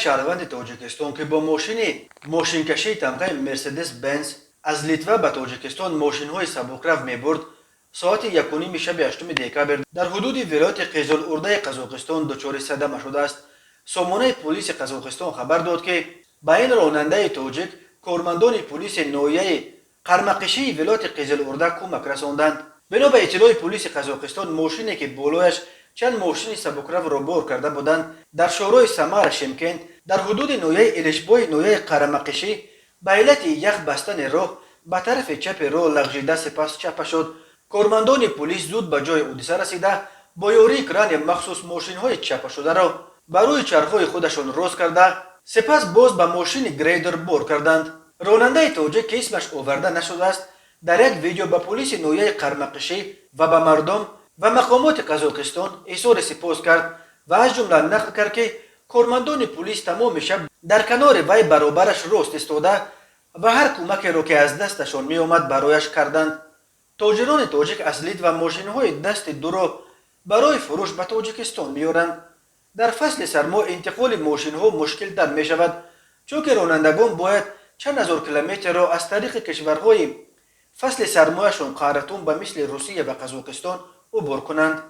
شهروند تاجیکستان که با ماشین کشی تمغه مرسدس بنز از لیتوا به تاجیکستان ماشین های سبکرو می برد ساعت 1:30 شب 8 دکبر در حدود ولایت قیزل ارده قزاقستان دچار صدمه شده است. سامانه پلیس قزاقستان خبر داد که به این راننده تاجیک کارمندان پلیس ناحیه قرمقشی ولایت قیزل ارده کمک رساندند. بنا به اطلاع پلیس قزاقستان ماشینی که بالایش چند ماشین سبکرو را بار کرده بودند در شورای سمر شمکن در حدود ناحیه الشبای ناحیه قرمقشی به علت یک بستن راه به طرف چپ راه لغزیده سپس چپه شد. کارمندان پلیس زود به جای حادثه رسیده با یاری کران مخصوص ماشین های چپه شده را بر روی چرخهای خودشان راست کرده سپس باز به ماشین گریدر بار کردند. راننده تاجیک که اسمش آورده نشده است در یک ویدیو به پلیس ناحیه قرمقشی و به مردم و مقامات قزاقستان اظهار سپاس کرد و از جمله نقل کرد که کارمندان پلیس تمام شب در کنار وی برابرش راست ایستاده و هر کمکی را که از دستشان می آمد برایش کردند. تاجران تاجیک از لیتوا ماشین های دست دو را برای فروش به تاجیکستان میارند. در فصل سرما انتقال ماشین ها مشکل تر می شود چون که رانندگان باید چند هزار کیلومتر را از طریق کشورهای فصل سرمایشان قهرتون به مثل روسیه و قزاقستان عبور کنند.